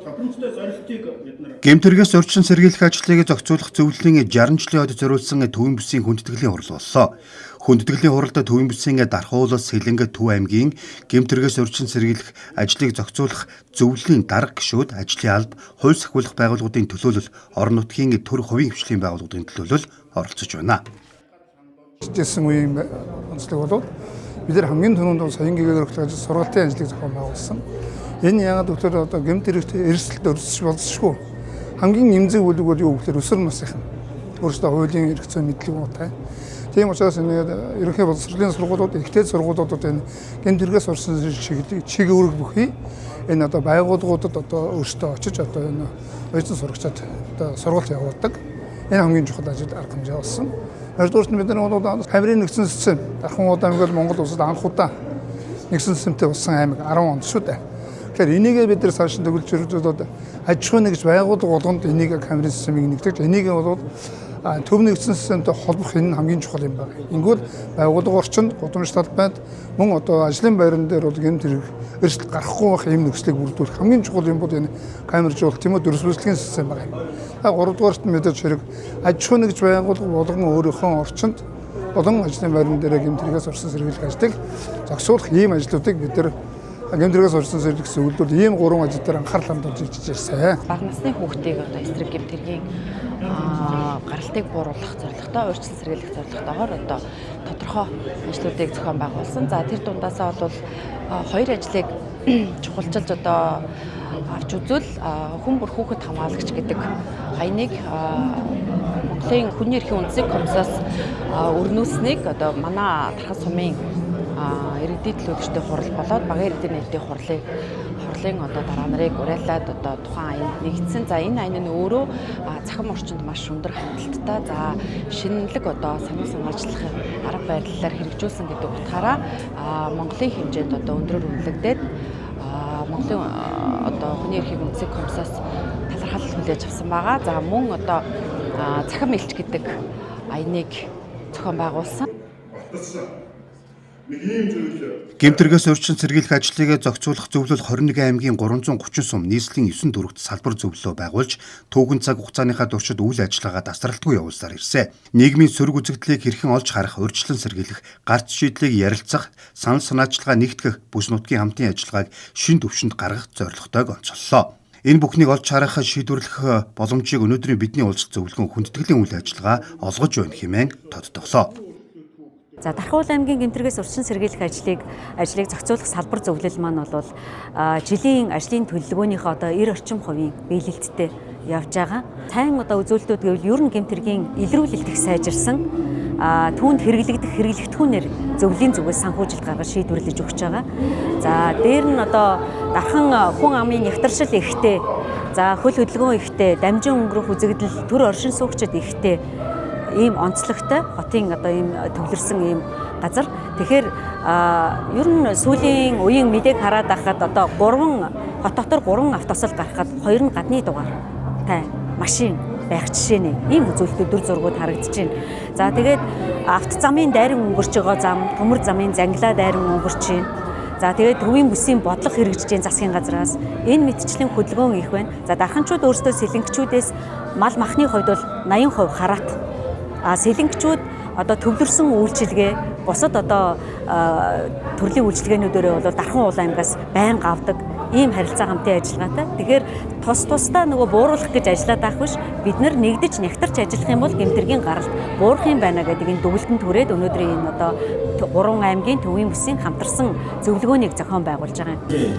Гэмтэргээс урьдчилан сэргийлэх ажлыг зохицуулах зөвлөлийн 60 жилийн хойд зориулсан төвийн бүсийн хүндэтгэлийн хурал боллоо. Хүндэтгэлийн хуралд төвийн бүсийн Дархуулал, Сэлэнгэ, Төв аймгийн гэмтэргээс урьдчилан сэргийлэх ажлыг зохицуулах зөвлөлийн дарга гишүүд, ажлын алба, хууль сахиулах байгууллагуудын төлөөлөл, орон нутгийн төр хувийн хвшлийн байгууллагуудын төлөөлөл оролцож байна. Жисэн үеийн онцлог болоод бид нар хамгийн түрүүнд саяын гэгээр өгөх сургалтын ажлыг зохион байгуулсан. Энэ яагаад гэвэл одоо гэмтэрэгтэй эрсдэлд өрсөж болсошгүй. Хамгийн нэмзэг бүлэг бол юу гэхээр өсвөр насныхан. Өөрөөсөө хуулийн эрх зүйн мэдлэг муутай. Тийм учраас энэ ерөнхий боловсролын сургуулиуд, ихтэй сургуулиудад энэ гэмтэргээс орсон чиг үүрэг бүхий энэ одоо байгууллагуудад одоо өөрсдөө очиж одоо энэ оюутан сурагчид одоо сургалт явуулдаг. Энэ хамгийн чухал ажил арга хэмжээ болсон. Хоёрдугаарт бид нар бол Камерын нэгдсэн систем Дархан аймаг Монгол улсад анх удаа нэгдсэн системтэй болсон аймаг 10 онд шүү дээ. Тэгэхээр энийг бид нар цааш нь төвлөрүүлж аж ахуй нэгж байгууллага болгонд энийг Камерын системийг нэгтгэж энийг бол төв нэгдсэн системтэй холбох энэ хамгийн чухал юм байна. Ингүүл байгууллага орчинд гудамж талбайд мөн одоо ажлын байран дээр бол гэмт эрсдэл гарахгүй байх юм нөхцөлийг бүрдүүлэх хамгийн чухал юм бол энэ камержуулалт тийм үү дөрвөлжлөгийн систем байна. 3 дугаарт мэдээж хэрэг аж ахуй нэгж байгууллага болгон өөрийнхөө орчинд болон ажлын байран дээр гэмтэргээс орсон сэргийлэх ажлыг зохицуулах ийм ажлуудыг бид нар гэмтэргээс орсон сэргийлэх зөвлөлд ийм 3 ажил дээр анхаарал хандуулж ирсэн. Бага насны хүүхдийг одоо эсрэг гэмтэргийн гаралтыг бууруулах зорилготой, урьдчилан сэргийлэх зорилготойгоор одоо тодорхой ажлуудыг зохион байгуулсан. За тэр дундаасаа бол 2 ажлыг чухалчилж одоо авч үзвэл хүн бүр хүүхэд хамгаалагч гэдэг хаяныг Монголын хүний эрхийн үндэсний комиссаас өрнүүлснийг одоо манай Дархан сумын иргэдийн төлөөлөгчдийн хурал болоод багийн иргэдийн нийтийн хурлын одоо дараа нарыг уриалаад одоо тухайн аянд нэгдсэн. За энэ аян нь өөрөө захим орчинд маш өндөр хяналттай. За шинэлэг одоо санаа санаачлах арга барилаар хэрэгжүүлсэн гэдэг утгаараа Монголын хэмжээнд одоо өндрөөр үнэлэгдээд Монголын одоо хүний эрхийн үндэсний комиссаас талархал хүлээж авсан байгаа. За мөн одоо захим элч гэдэг аяныг зохион байгуулсан. Гэмтэргээс урьдчилан сэргийлэх ажлыг зохицуулах зөвлөл 21 аймгийн 330 сум нийслэлийн 9 дөрвт салбар зөвлөлөө байгуулж түүхэн цаг хугацааныхаа туршид үйл ажиллагаа тасралтгүй явуулсаар ирсэн. Нийгмийн сөрөг үзэгдлийг хэрхэн олж харах, урьдчилан сэргийлэх, гарц шийдлийг ярилцах, санал санаачилгаа нэгтгэх бүс нутгийн хамтын ажиллагааг шин төвшөнд гаргах зорилготойг онцоллоо. Энэ бүхнийг олж харах, шийдвэрлэх боломжийг өнөөдрийн бидний уулзалт зөвлөгөө хүндэтгэлийн үйл ажиллагаа олгож байна хэмээн тодтоглоо. За Дархуул аймгийн гэмтэргээс урьдчилан сэргийлэх ажлыг зохицуулах салбар зөвлөл маань бол жилийн ажлын төлөвлөгөөнийхөө одоо 90% биелэлттэй явж байгаа. Сайн одоо үзүүлэлтүүд гэвэл ер нь гэмтэргийн илрүүлэлт их сайжирсан. Түүнд хэрэглэгдэхүүнээр зөвлөлийн зүгээс санхүүжилт гаргаж шийдвэрлэж өгч байгаа. За дээр нь одоо Дархан хүн амын нягтршил ихтэй, за хөл хөдөлгөөн ихтэй, дамжин өнгөрөх үзэгдэл, төр оршин суугчид ихтэй ийм онцлогтой хотын одоо ийм төвлөрсөн ийм газар. Тэгэхээр ер нь сүүлийн үеийн мэдээг хараад байхад одоо 3 хот дотор 3 автосол гарахад 2 нь гадны дугаартай машин байх жишээ нэ. Ийм үзүүлэлтүүд дүр зургууд харагдаж байна. За тэгээд автозамын дайран өнгөрч байгаа зам, төмөр замын зангилаа дайран өнгөрч байна. За тэгээд төвийн бүсийн бодлого хэрэгжиж засгийн газраас энэ мэтчлийн хөдөлгөөн их байна. За дарханчууд өөрсдөө сэлэнгчүүдээс мал махны хувьд бол 80% хараат. Сэлэнгчүүд одоо төвлөрсөн үйлчилгээ, бусад одоо төрлийн үйлчилгээнүүдээрээ бол Дархан уул аймгаас байнга авдаг ийм харилцаа хамтын ажиллагаатай. Тэгэхээр тусдаа нөгөө бууруулах гэж ажиллаад байх биш. Бид нар нэгдэж нягтарч ажиллах юм бол гэмтэргийн гаралт буурах юм байна гэдэг энэ дүгэлтэнд түрээд өнөөдрийн энэ одоо 3 аймгийн төвийн бүсийн хамтарсан зөвлөгөөнийг зохион байгуулж байгаа юм.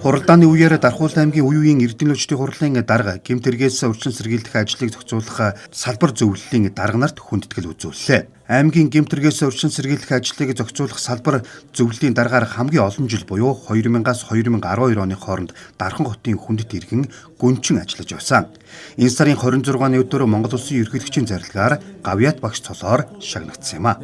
Хуралдааны үеэр Дархуул аймгийн үе үеийн эрдэнэлчдийн хурлын дарга гэмтэргээс урьдчилан сэргийлэх ажлыг зохицуулах салбар зөвлөлийн дарга нарт хүндэтгэл үзүүллээ. Аймгийн гэмтэргээс урьдчилан сэргийлэх ажлыг зохицуулах салбар зөвлөлийн даргаар хамгийн олон жил буюу 2000-аас 2012 оны хооронд Дархан хотын хүндэт иргэн гүнчин ажиллаж байсан. Энэ сарын 26-ны өдөр Монгол Улсын ерөнхийлөгчийн зарилгаар Гавьяат багш цолоор шагнагдсан юм а.